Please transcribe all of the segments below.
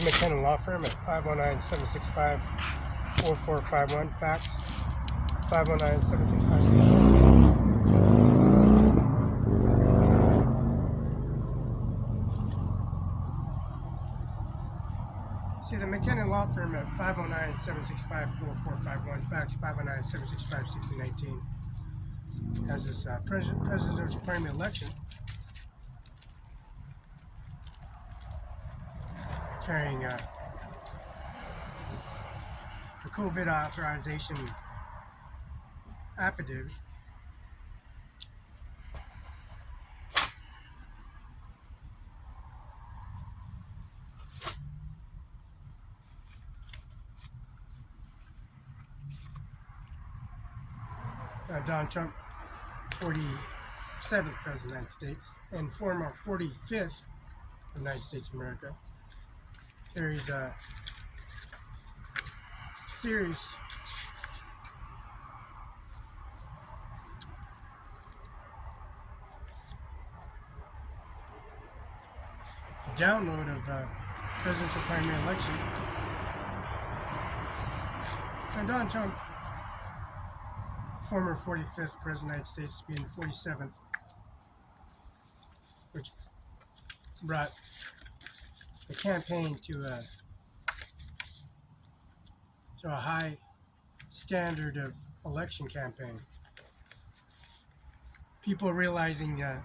McKenna Law Firm at 509-765-4451. Fax 509-765. See the McKenna Law Firm at 509-765-4451. Fax 509-765-6019. Has this presidential primary election carrying the COVID authorization affidavit. Donald Trump, 47th President of the United States and former 45th of the United States of America, carries a serious download of presidential primary election. And Donald Trump, former 45th President of the United States, being 47th, which brought the campaign to a high standard of election campaign. People realizing the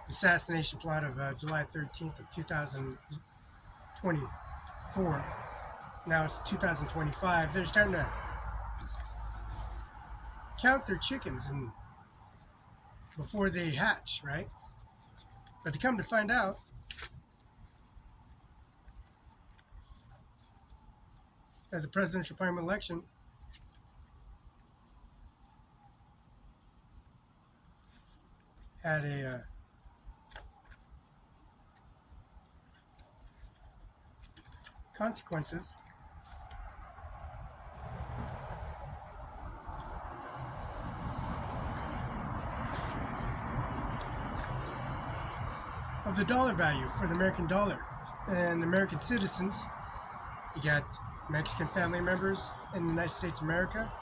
assassination plot of July 13th of 2024. Now it's 2025. They're starting to count their chickens and before they hatch, right? But to come to find out, that the presidential primary election had a consequences of the dollar value for the American dollar and American citizens. You got Mexican family members in the United States of America.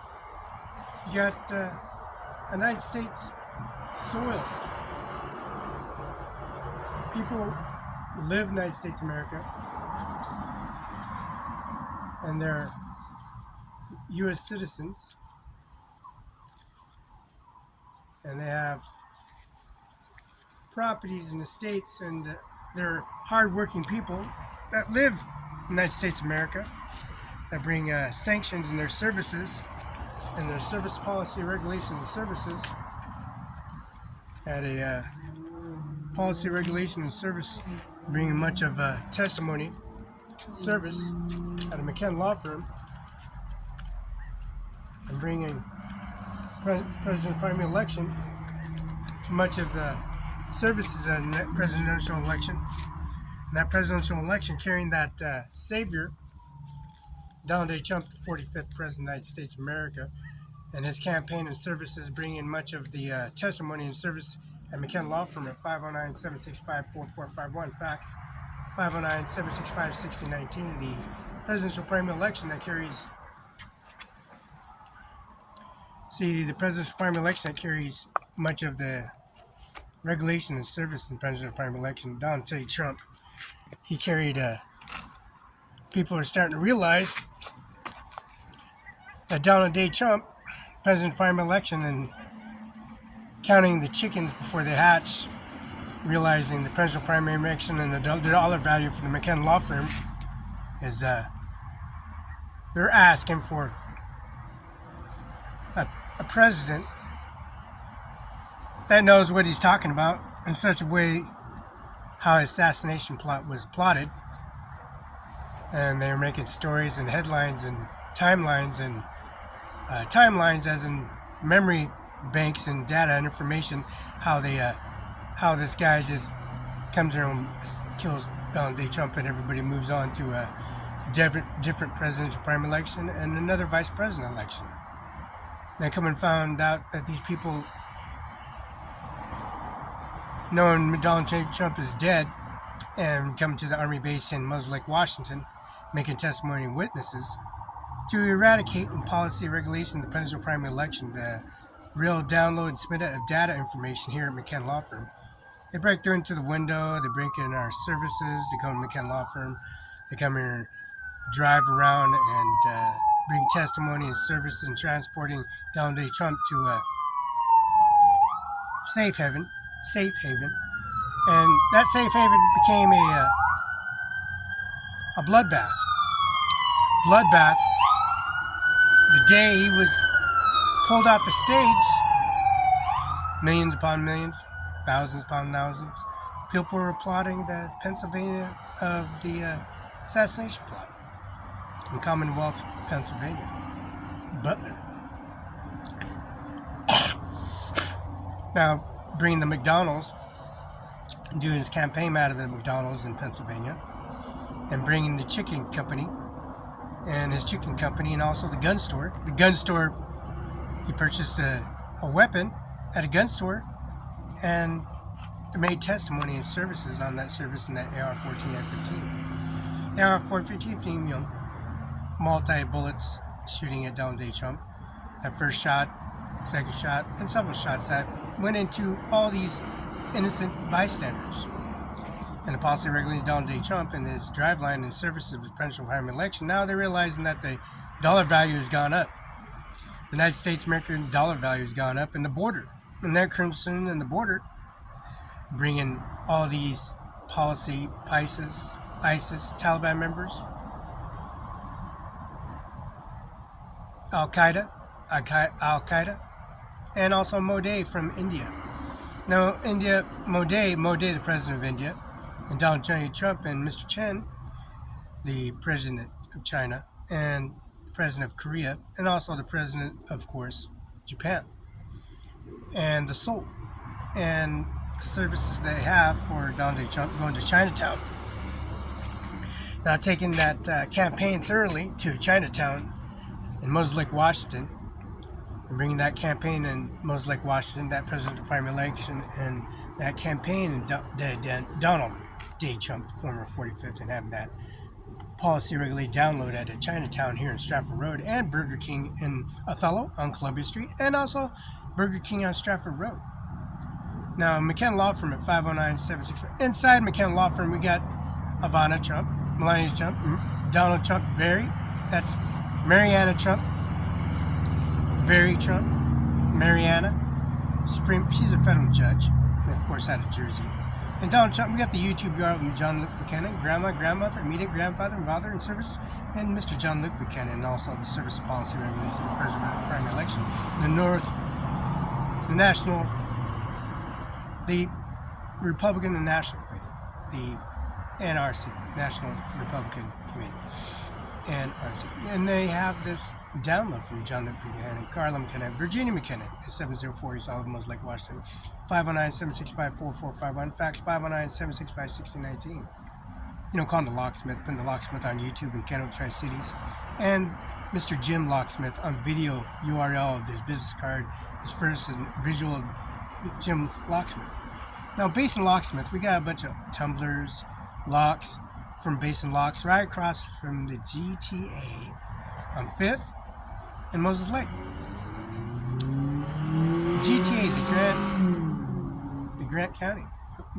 You got United States soil. People live in the United States of America and they're U.S. citizens, and they have properties in the States, and they're hardworking people that live in the United States of America, that bring sanctions in their services and their service policy, regulations, and services. Had a policy, regulation, and service bringing much of testimony, service at a McKenna Law Firm, and bringing presidential primary election to much of the services in that presidential election. And that presidential election carrying that savior, Donald J. Trump, the 45th President of the United States of America, and his campaign and services bringing much of the testimony and service at McKenna Law Firm at 509-765-4451. Fax 509-765-6019. The presidential primary election that carries, the presidential primary election that carries much of the regulation and service in presidential primary election. Donald J. Trump, he carried, people are starting to realize that Donald J. Trump, presidential primary election, and counting the chickens before they hatch, realizing the presidential primary election and the dollar value for the McKenna Law Firm is, they're asking for a president that knows what he's talking about in such a way how his assassination plot was plotted. And they were making stories and headlines and timelines as in memory banks and data and information, how this guy just comes here and kills Donald J. Trump and everybody moves on to a different presidential primary election and another vice president election. They come and found out that these people, knowing Donald J. Trump is dead, and come to the Army base in Moses Lake, Washington, making testimony and witnesses to eradicate in policy regulation the presidential primary election, the real download and submit of data information here at McKen Law Firm. They break through into the window, they break in our services, they come to McKen Law Firm, they come here, drive around and bring testimony and services and transporting Donald J. Trump to a safe haven. And that safe haven became a bloodbath. The day he was pulled off the stage, millions upon millions, thousands upon thousands, people were applauding the Pennsylvania of the assassination plot in Commonwealth, Pennsylvania. Butler. Now, bringing the McDonald's, doing his campaign out of the McDonald's in Pennsylvania, and bringing the chicken company, and his chicken company, and also the gun store. The gun store, he purchased a weapon at a gun store, and made testimony and services on that service in that AR-14 F-15. The AR-415, multi-bullets shooting at Donald J. Trump. That first shot, second shot, and several shots that went into all these innocent bystanders. And the policy regulating Donald J. Trump and his driveline and services of his presidential primary election, now they're realizing that the dollar value has gone up. The United States American dollar value has gone up, and the border. And they're concerned in the border, bringing all these policy ISIS, Taliban members, Al-Qaeda, and also Modi from India. Now, Modi, the president of India, and Donald J. Trump and Mr. Chen, the president of China, and the president of Korea, and also the president, of course, Japan, and the Seoul, and the services they have for Donald J. Trump going to Chinatown. Now, taking that campaign thoroughly to Chinatown in Moses Lake, Washington, and bringing that campaign in Moses Lake, Washington, that presidential primary election, and that campaign in Donald J. Trump, the former 45th, and having that policy regulated download at Chinatown here in Stratford Road, and Burger King in Othello on Columbia Street, and also Burger King on Stratford Road. Now, McKen Law Firm at 509-765. Inside McKen Law Firm, we got Ivanka Trump, Melania Trump, Donald Trump, Barry. That's Mariana Trump, Barry Trump, Mariana. She's a federal judge, and of course out of Jersey. And Donald Trump, we got the YouTube guard of John Luke Buchanan, grandma, grandmother, immediate grandfather, and father in service, and Mr. John Luke Buchanan, and also the service policy regulations of the presidential primary election. The Republican and National Committee, the NRC, National Republican Committee, NRC. And they have this download from John Luke Buchanan, Carla McKenna, Virginia McKenna, 704 East Olive, Moses Lake, Washington, 509-765-4451, fax 509-765-1619. Calling the locksmith, putting the locksmith on YouTube in Kennewick, Tri-Cities, and Mr. Jim Locksmith on video URL of his business card, his first visual of Jim Locksmith. Now, Basin Locksmith, we got a bunch of tumblers, locks from Basin Locks right across from the GTA on 5th and Moses Lake. GTA, the Grant County,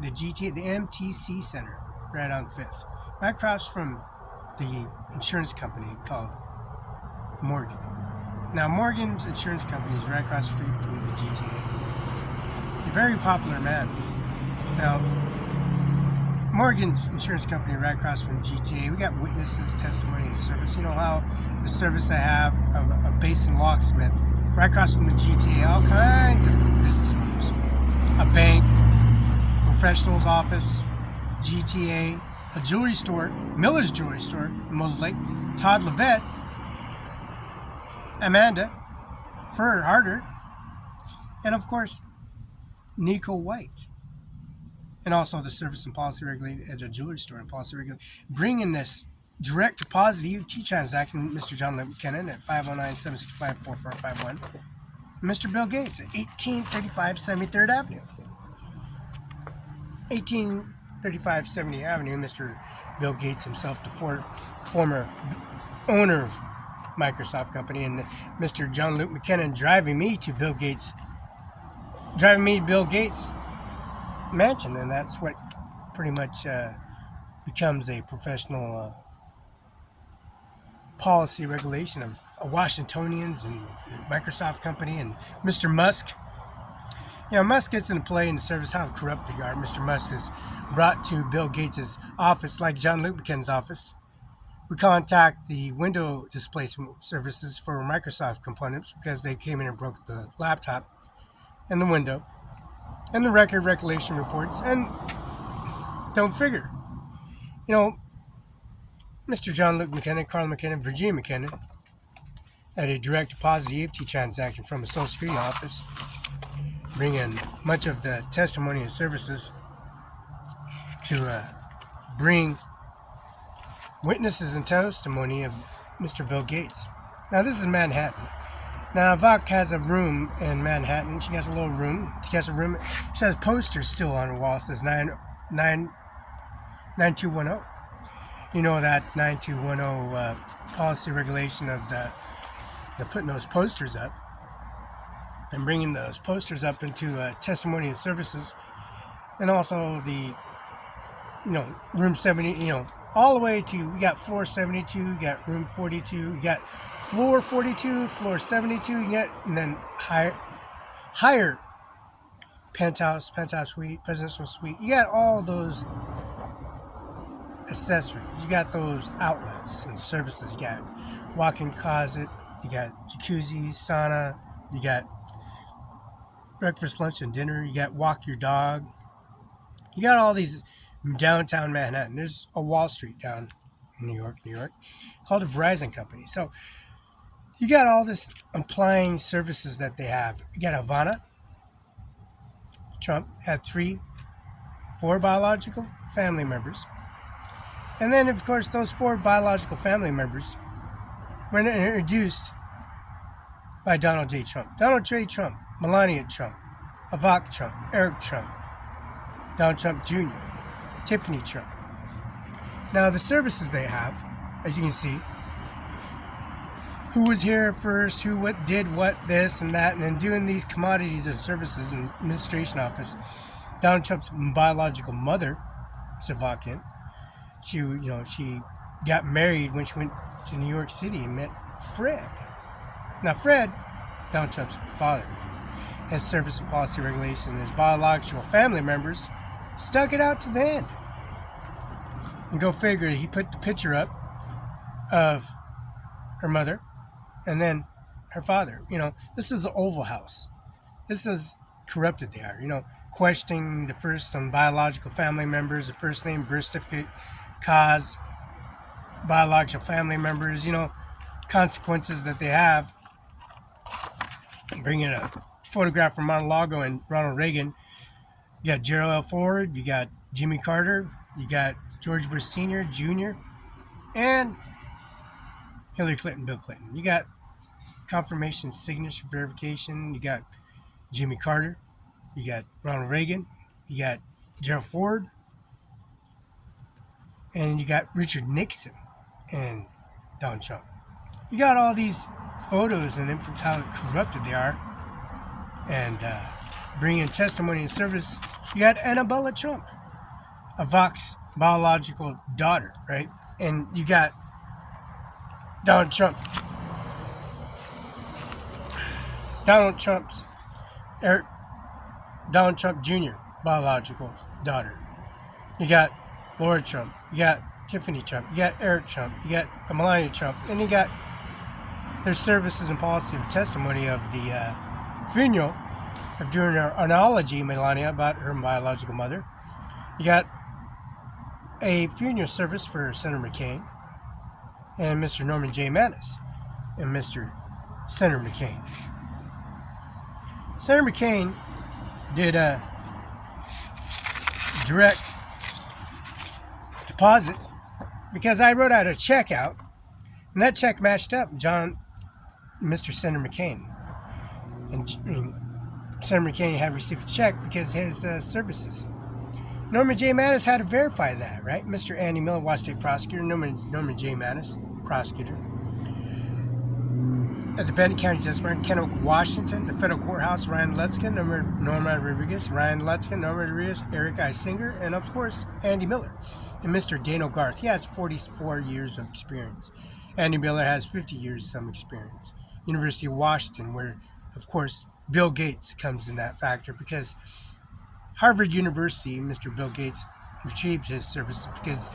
the GTA, the MTC Center, right on 5th, right across from the insurance company called Morgan. Now, Morgan's insurance company is right across the street from the GTA. A very popular man. Now, Morgan's insurance company right across from GTA. We got witnesses, testimony, and service. How the service they have of a Basin Locksmith right across from the GTA, all kinds of business owners. A bank, professional's office, GTA, a jewelry store, Miller's Jewelry Store in Moses Lake, Todd Levette, Amanda, Fur Harder, and of course, Nico White. And also the service and policy regulated at a jewelry store and policy regulated, bringing this direct deposit EFT transaction, Mr. John Buchanan at 509-765-4451. Mr. Bill Gates at 1835 73rd Avenue. 3570 Avenue, Mr. Bill Gates himself, the former owner of Microsoft company, and Mr. John Luke McKinnon driving me to Bill Gates' mansion, and that's what pretty much becomes a professional policy regulation of Washingtonians and Microsoft company and Mr. Musk. Musk gets into play in the service how corrupt they are. Mr. Musk is brought to Bill Gates' office, like John Luke McKinnon's office. We contact the window displacement services for Microsoft components because they came in and broke the laptop and the window and the record recollection reports, and don't figure. Mr. John Luke McKinnon, Carl McKinnon, Virginia McKinnon had a direct deposit EFT transaction from a Social Security office, bringing much of the testimony and services to bring witnesses and testimony of Mr. Bill Gates. Now, this is Manhattan. Now, Ivanka has a room in Manhattan. She has a little room. She has posters still on the wall. It says 9210. You know that 9210 policy regulation of the putting those posters up and bringing those posters up into testimony and services, and also the room 70, all the way to, we got floor 72, you got room 42, you got floor 42, floor 72, you got, and then higher penthouse suite, presidential suite. You got all those accessories. You got those outlets and services. You got walk-in closet, you got jacuzzi, sauna, you got breakfast, lunch, and dinner, you got walk your dog. You got all these downtown Manhattan. There's a Wall Street down in New York, called a Verizon company. So you got all this applying services that they have. You got Ivana. Trump had 4 biological family members. And then, of course, those 4 biological family members were introduced by Donald J. Trump. Donald J. Trump, Melania Trump, Ivanka Trump, Eric Trump, Donald Trump Jr., Tiffany Trump. Now, the services they have, as you can see, who was here first, who did what, this and that, and then doing these commodities and services in administration office. Donald Trump's biological mother, Slovakian, she got married when she went to New York City and met Fred. Now, Fred, Donald Trump's father, his service and policy regulation, his biological family members stuck it out to the end. And go figure, he put the picture up of her mother and then her father. This is the Oval House. This is corrupted they are. Questioning the first on biological family members, the first name, birth certificate, cause, biological family members, consequences that they have. Bringing a photograph from Mar-a-Lago and Ronald Reagan. You got Gerald L. Ford, you got Jimmy Carter, you got George Bush Sr., Jr., and Hillary Clinton, Bill Clinton. You got confirmation, signature verification. You got Jimmy Carter, you got Ronald Reagan, you got Gerald Ford, and you got Richard Nixon and Donald Trump. You got all these photos and inputs how corrupted they are, and bringing testimony and service. You got Annabella Trump, Ivanka's biological daughter, right? And you got Donald Trump Jr. biological daughter. You got Laura Trump, you got Tiffany Trump, you got Eric Trump, you got Melania Trump, and you got their services and policy of testimony of the funeral of doing her analogy, Melania, about her biological mother. You got a funeral service for Senator McCain and Mr. Norman J. Manis and Mr. Senator McCain. Senator McCain did a direct deposit because I wrote out a check out, and that check matched up Mr. Senator McCain. And Senator McCain had received a check because his services. Norman J. Mattis had to verify that, right? Mr. Andy Miller, Washington State prosecutor, Norman J. Mattis, prosecutor. At the Benton County Justice in Kennewick, Washington, the federal courthouse, Ryan Lutzkin, Norma Rodriguez, Ryan Lutzkin, Norma Rodriguez, Eric I. Singer, and of course, Andy Miller. And Mr. Dano Garth, he has 44 years of experience. Andy Miller has 50 years of some experience. University of Washington, where, of course, Bill Gates comes in that factor, because Harvard University, Mr. Bill Gates retrieved his services because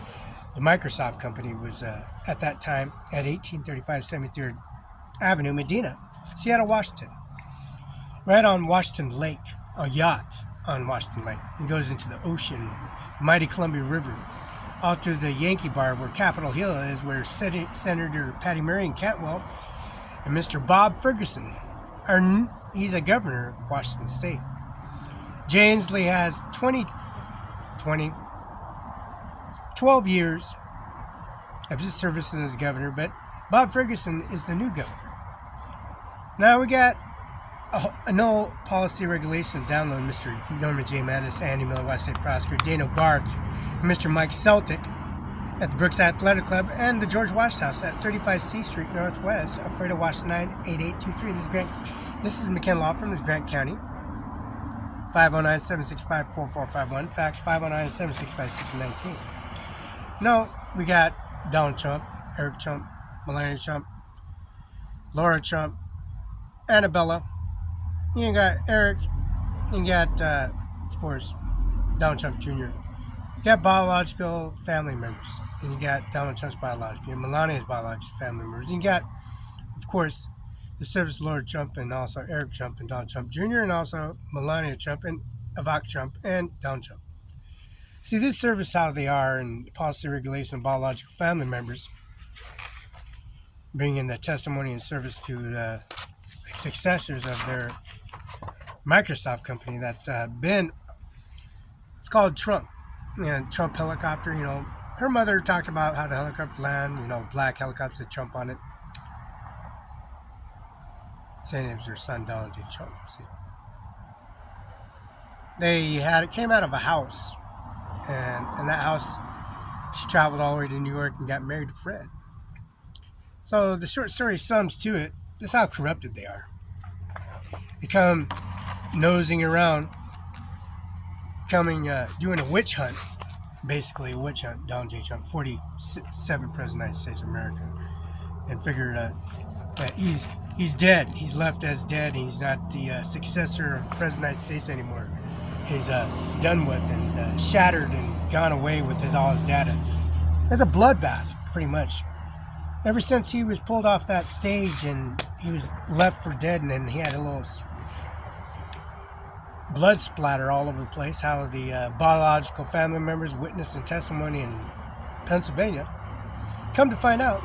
the Microsoft company was at that time at 1835 73rd Avenue, Medina, Seattle, Washington. Right on Washington Lake, a yacht on Washington Lake, and goes into the ocean, the mighty Columbia River, out to the Yankee Bar where Capitol Hill is, where Senator Patty Marion Cantwell and Mr. Bob Ferguson he's a governor of Washington State. Jay Inslee has 12 years of his services as governor, but Bob Ferguson is the new governor. Now we got a no policy regulation download. Mr. Norman J. Mattis, Andy Miller, Washington State prosecutor, Dano Garth, Mr. Mike Celtic at the Brooks Athletic Club, and the George Washington House at 35 C Street Northwest, Alfredo, Washington 98823. This is McKenna Law Firm. This is Grant County. 509-765-4451. Fax 509-765-1619. No, we got Donald Trump, Eric Trump, Melania Trump, Laura Trump, Annabella. You got Eric. You got, of course, Donald Trump Jr. You got biological family members. And you got Donald Trump's biological. You got Melania's biological family members. And you got, of course, the service of Laura Trump and also Eric Trump and Donald Trump Jr. and also Melania Trump and Ivanka Trump and Donald Trump. See, this service, how they are, and policy regulation of biological family members, bringing the testimony and service to the successors of their Microsoft company that's it's called Trump. Trump helicopter, her mother talked about how the helicopter landed, black helicopter said Trump on it. Saying it was her son, Donald J. Trump. See. It came out of a house, and in that house, she traveled all the way to New York and got married to Fred. So the short story sums to it, this is how corrupted they are. They come nosing around, doing a witch hunt, basically a witch hunt, Donald J. Trump, 47 President of the United States of America, and figured that he's dead. He's left as dead. He's not the successor of the President of the United States anymore. He's done with and shattered and gone away with all his data. It's a bloodbath, pretty much. Ever since he was pulled off that stage and he was left for dead, and then he had a little blood splatter all over the place, how the biological family members witnessed in testimony in Pennsylvania. Come to find out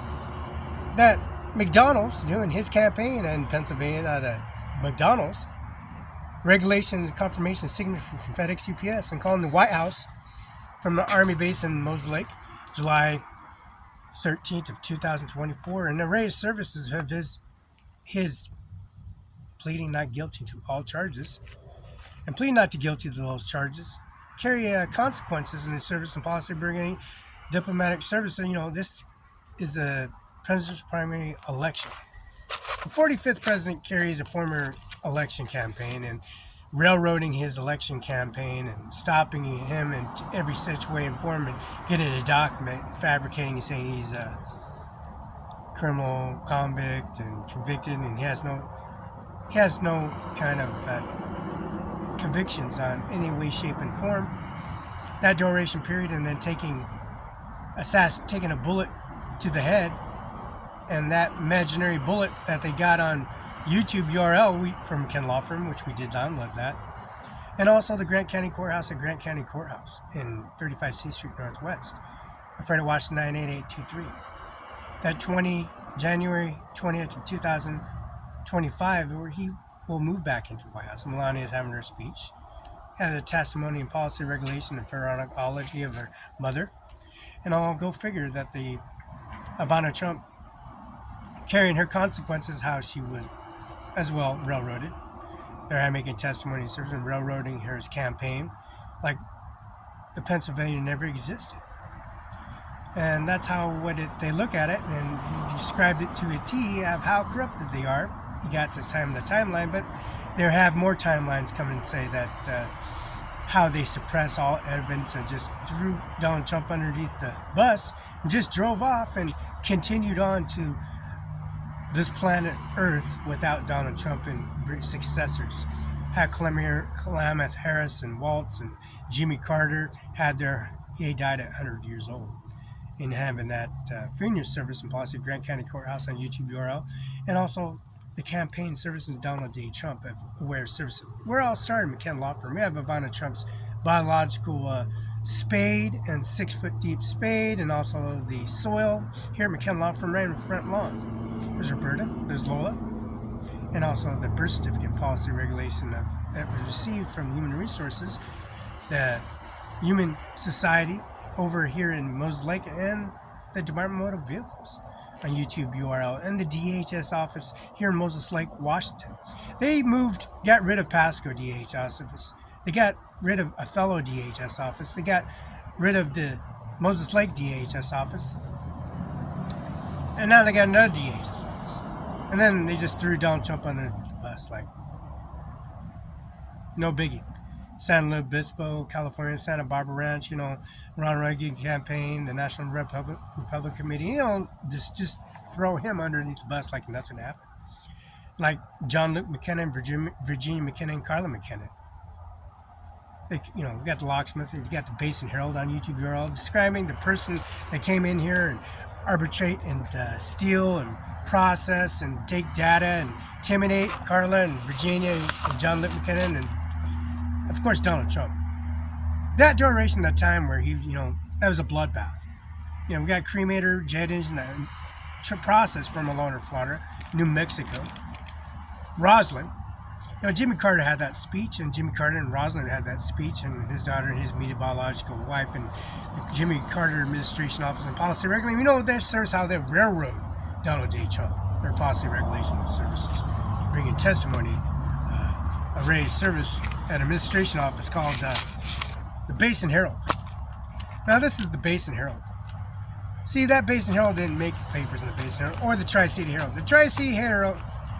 that McDonald's doing his campaign in Pennsylvania at a McDonald's, regulations and confirmation signature from FedEx UPS, and calling the White House from the Army base in Moses Lake, July 13th of 2024, and the raised services of his pleading not guilty to all charges, and pleading not to guilty to those charges carry consequences in his service and policy bringing diplomatic service. This is a president's primary election. The 45th president carries a former election campaign and railroading his election campaign and stopping him in every such way and form and getting a document, fabricating and saying he's a criminal convict and convicted, and he has no kind of convictions on any way, shape, and form. That duration period, and then taking a bullet to the head, and that imaginary bullet that they got on YouTube URL from McKenna Law Firm, which we did download that, and also the Grant County Courthouse at Grant County Courthouse in 35 C Street Northwest, Alfredo, Washington 98823. That January 20th of 2025, where he will move back into the White House. Melania is having her speech, had a testimony and policy regulation and phrenology of her mother, and I'll go figure that the Ivanka Trump carrying her consequences, how she was as well railroaded. They're making testimony and railroading her campaign, like the Pennsylvania never existed. And that's how they look at it, and he described it to a T of how corrupted they are. He got this time in the timeline, but there have more timelines come and say that how they suppress all evidence and just threw Donald Trump underneath the bus and just drove off and continued on to this planet Earth without Donald Trump and successors. Had Klamath Harris and Waltz and Jimmy Carter he died at 100 years old. In having that funeral service and policy of Grant County Courthouse on YouTube URL, and also the campaign service of Donald J. Trump of Aware Service. We're all started McKenna Law Firm. We have Ivanka Trump's biological spade and 6-foot deep spade, and also the soil here at McKenna Law Firm right in the front lawn. There's Roberta, there's Lola, and also the birth certificate policy regulation that was received from Human Resources, the Human Society over here in Moses Lake, and the Department of Motor Vehicles on YouTube URL, and the DHS office here in Moses Lake, Washington. They got rid of Pasco DHS office. They got rid of Othello DHS office. They got rid of the Moses Lake DHS office. And now they got another DHS office. And then they just threw Donald Trump under the bus, like, no biggie. San Luis Obispo, California, Santa Barbara Ranch, Ronald Reagan campaign, the National Republic Committee, just throw him underneath the bus like nothing happened. Like John Luke McKenna and Virginia McKenna and Carla McKenna. We got the locksmith, and you got the Basin Herald on YouTube URL describing the person that came in here and arbitrate and steal and process and take data and intimidate Carla and Virginia and John Luke McKenna and of course, Donald Trump. That duration, that time where he was, that was a bloodbath. We got cremator, jet engine, that process from Malone, Florida, New Mexico. Roslyn. Jimmy Carter had that speech, and Jimmy Carter and Roslyn had that speech, and his daughter and his immediate biological wife, and the Jimmy Carter administration office and policy regulation. That serves how they railroad Donald J. Trump, their policy regulation services, bringing testimony. A raised service at administration office called the Basin Herald. Now this is the Basin Herald. See, that Basin Herald didn't make papers in the Basin Herald or the Tri-State Herald. The Tri-State Herald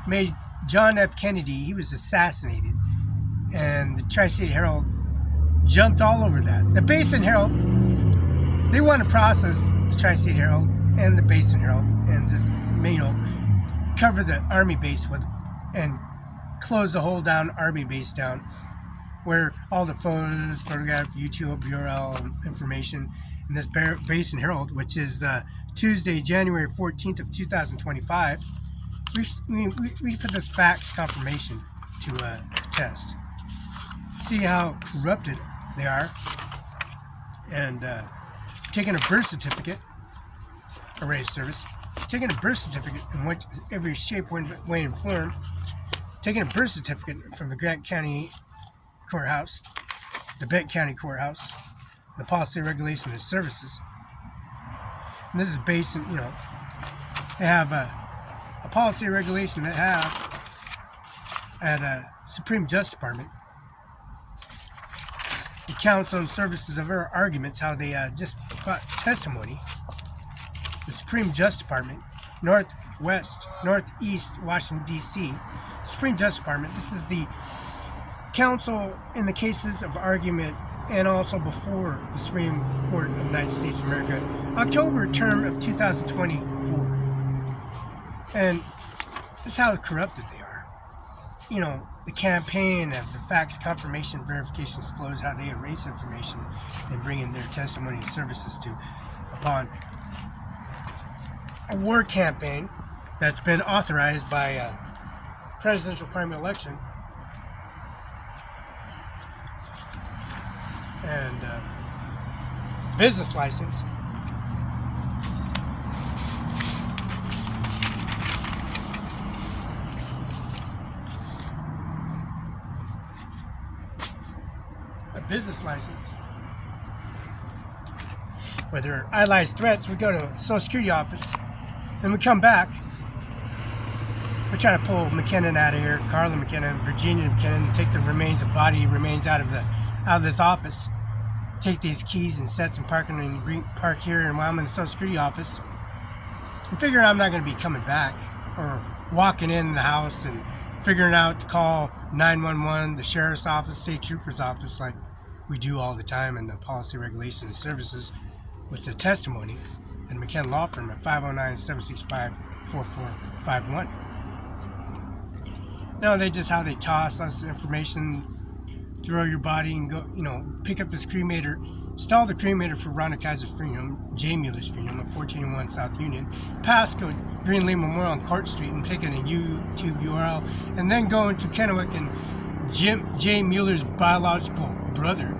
made John F. Kennedy, he was assassinated, and the Tri-State Herald jumped all over that. The Basin Herald, they want to process the Tri-State Herald and the Basin Herald and just cover the Army base and close the whole Army base down, where all the photos, photograph, YouTube URL information in this Basin Herald, which is Tuesday, January 14th of 2025. We put this fax confirmation to test. See how corrupted they are, and taking a birth certificate, a raised service, taking a birth certificate in which every shape, way, and form. Taking a birth certificate from the Grant County Courthouse, the Benton County Courthouse, the policy regulation and services. And this is based in, they have a policy regulation that have at a Supreme Justice Department. It counts on services of our arguments, how they just got testimony. The Supreme Justice Department, Northeast Washington, D.C., Supreme Justice Department. This is the counsel in the cases of argument and also before the Supreme Court of the United States of America, October term of 2024. And this is how corrupted they are. The campaign of the facts, confirmation, verification, disclose, how they erase information and bring in their testimony and services upon a war campaign that's been authorized by presidential primary election and business license. A business license. Where there are idolized threats, we go to Social Security office and we come back. We're trying to pull McKinnon out of here, Carla McKinnon, Virginia McKinnon, and take the body remains out of this office. take these keys and set some parking and park here, and while I'm in the Social Security office, I'm figuring I'm not going to be coming back, or walking in the house and figuring out to call 911, the sheriff's office, state trooper's office, like we do all the time in the policy, regulation, and services with the testimony and McKenna Law Firm at 509-765-4451. They just how they toss us information, throw your body and go, pick up this cremator, install the cremator for Rhonda Kaiser's funeral, J. Mueller's funeral at 1401 South Union, passcode Green Lane Memorial on Court Street, and pick in a YouTube URL, and then go into Kennewick and J. Mueller's biological brother,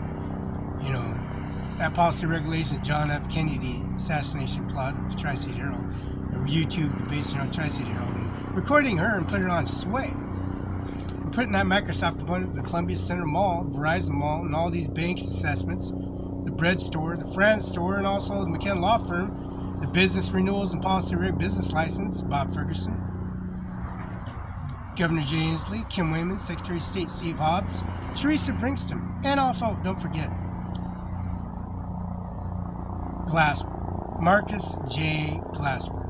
that policy regulation, John F. Kennedy assassination plot of the Tri-State Herald, and YouTube based on Tri-State Herald, and recording her and putting it on Sway. And putting that Microsoft component of the Columbia Center Mall, Verizon Mall, and all these banks assessments, the bread store, the France store, and also the McKenna Law Firm, the business renewals and policy reg business license, Bob Ferguson, Governor Jay Inslee, Kim Wayman, Secretary of State Steve Hobbs, Teresa Brinkston, and also, don't forget, Glassman, Marcus J. Glassman,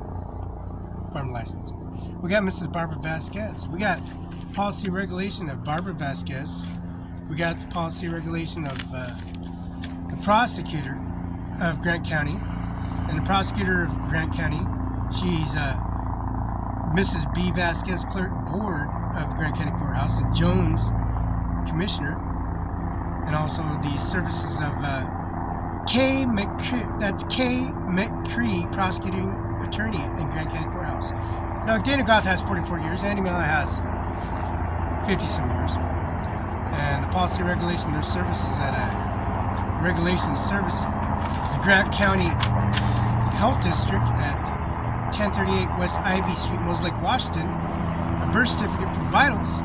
farm licensing. We got Mrs. Barbara Vasquez. We got policy regulation of Barbara Vasquez. We got the policy regulation of the prosecutor of Grant County. And the prosecutor of Grant County, she's Mrs. B. Vasquez, clerk board of Grant County Courthouse, and Jones, commissioner, and also the services of K. McCree, that's K. McCree, prosecuting attorney in Grant County Courthouse. Now, Dana Goff has 44 years, Andy Miller has 50-some years. And the policy regulation, their services at a regulation service, the Grant County Health District at 1038 West Ivy Street, Mose Lake, Washington, a birth certificate for vitals,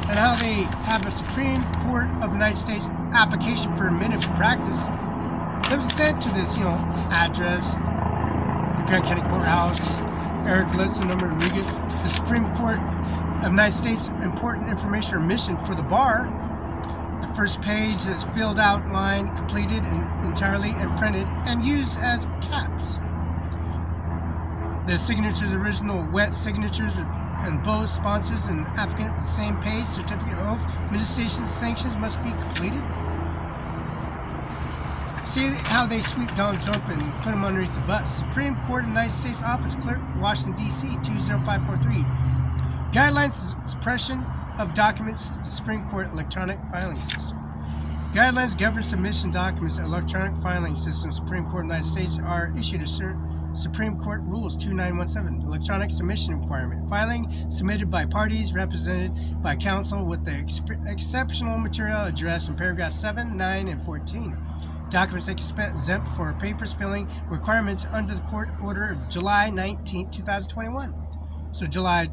and how they have a Supreme Court of the United States application for a minute for practice that was sent to this, address, the Grant County Courthouse, Eric Lesson, number Rodriguez, the Supreme Court of the United States, important information or mission for the bar. The first page that's filled out, line, completed and entirely, and printed and used as caps. The signatures, original wet signatures, and both sponsors and applicant at the same page, certificate of oath, administration sanctions must be completed. See how they sweep Donald Trump and put him underneath the bus. Supreme Court of the United States Office Clerk, Washington, D.C., 20543. Guidelines for suppression of documents to the Supreme Court electronic filing system. Guidelines govern submission documents to electronic filing system. Supreme Court of the United States are issued a Supreme Court Rules 2917, electronic submission requirement. Filing submitted by parties represented by counsel with the exceptional material addressed in paragraphs 7, 9, and 14. Documents exempt for papers filling requirements under the court order of July 19, 2021. So July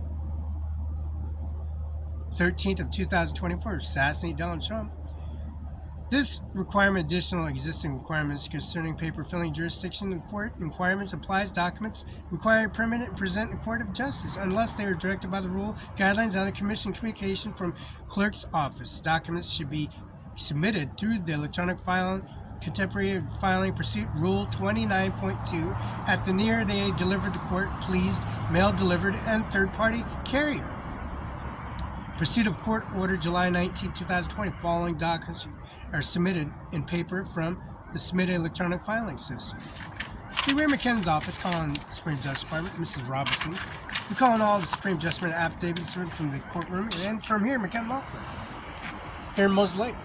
13th of 2024, assassinate Donald Trump. This requirement, additional existing requirements concerning paper filling jurisdiction in court requirements applies documents required permanent and present in court of justice unless they are directed by the rule, guidelines, on the commission communication from clerk's office. Documents should be submitted through the electronic filing, contemporary filing pursuit rule 29.2 at the near they delivered to court, pleased, mail delivered, and third party carrier. Pursuit of court order July 19, 2020. Following documents are submitted in paper from the submitted electronic filing system. See, we're in McKenna's office calling the Supreme Justice Department, Mrs. Robinson. We're calling all the Supreme Justice affidavits from the courtroom and from here, McKenna Law Firm, here in Mose Lake.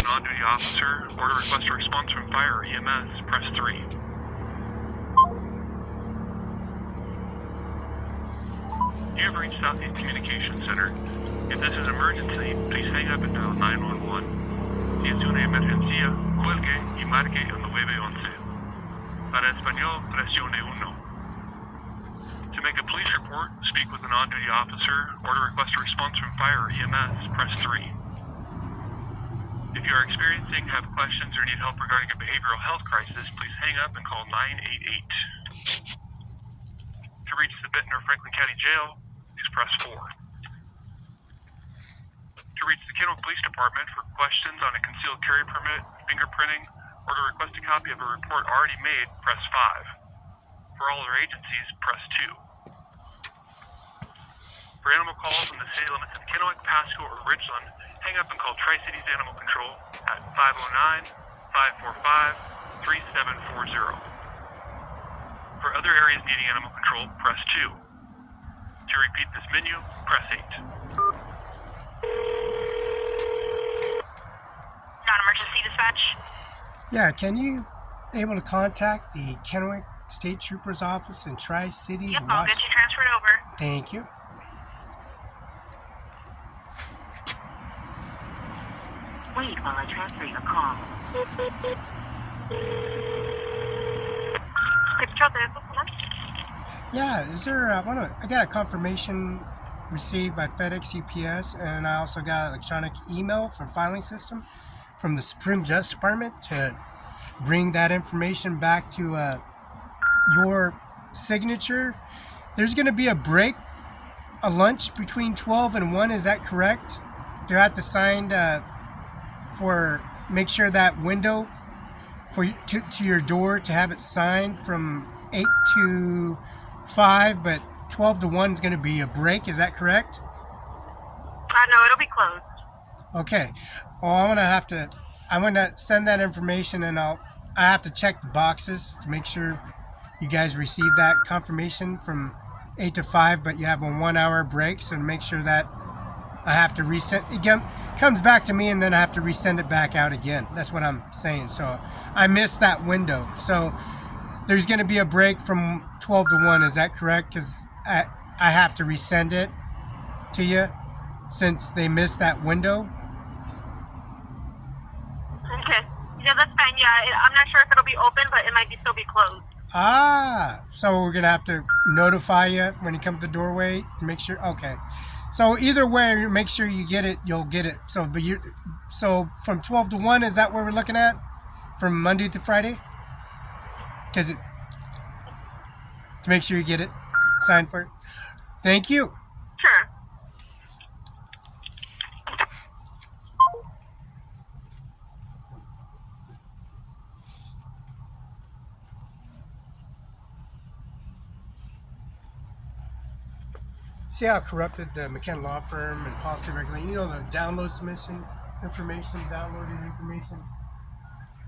On-duty officer, order request a response from fire or EMS, press 3. You have reached Southeast Communications Center. If this is an emergency, please hang up and dial 911. Si es una emergencia, cuelgue y marque el 911. Para español, presione 1. To make a police report, speak with an on-duty officer, or to request a response from fire or EMS, press 3. If you are experiencing, have questions, or need help regarding a behavioral health crisis, please hang up and call 988. To reach the Benton or Franklin County Jail, please press 4. To reach the Kennewick Police Department for questions on a concealed carry permit, fingerprinting, or to request a copy of a report already made, press 5. For all other agencies, press 2. For animal calls in the city limits of Kennewick, Pasco, or Ridgeland, hang up and call Tri-Cities Animal Control at 509-545-3740. For other areas needing animal control, press 2. To repeat this menu, press 8. Non-emergency dispatch. Yeah, can you able to contact the Kennewick State Trooper's office in Tri-Cities? Yep, I'll get you transferred over. Thank you. Wait while I transfer your call. Yeah, is there? I got a confirmation received by FedEx, UPS, and I also got an electronic email from filing system from the Supreme Justice Department to bring that information back to your signature. There's going to be a break, a lunch between 12 and 1. Is that correct? Do I have to sign make sure that window for to your door to have it signed from 8 to 5, but 12 to 1 is going to be a break. Is that correct? No, it'll be closed. Okay. Well, I'm gonna send that information, and I have to check the boxes to make sure you guys receive that confirmation from 8 to 5, but you have a 1 hour break, so to make sure that I have to resend it comes back to me, and then I have to resend it back out again. That's what I'm saying. So I missed that window. So there's going to be a break from 12 to 1. Is that correct? Because I have to resend it to you since they missed that window. Okay. Yeah, that's fine. Yeah, I'm not sure if it'll be open, but it might still be closed. So we're going to have to notify you when you come to the doorway to make sure. Okay. So either way, make sure you get it. You'll get it. So from 12 to 1, is that what we're looking at? From Monday to Friday? To make sure you get it signed for it. Thank you. Sure. See how corrupted the McKenna law firm and policy regulating, the download submission information, downloaded information,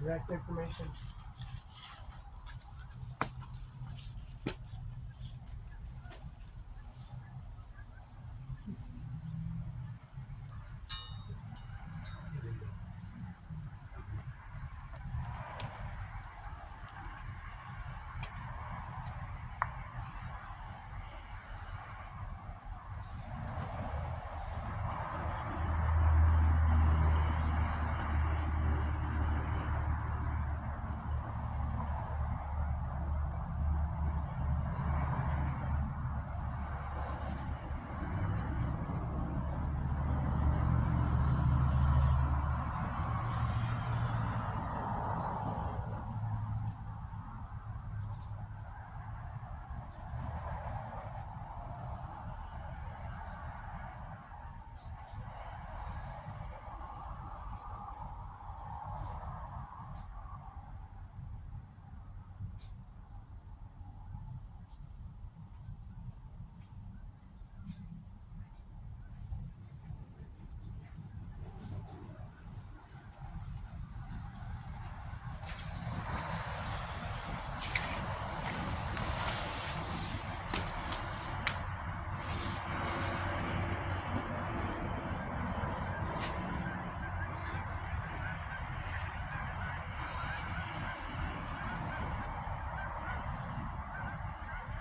direct information.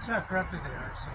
See how corrupted they are. So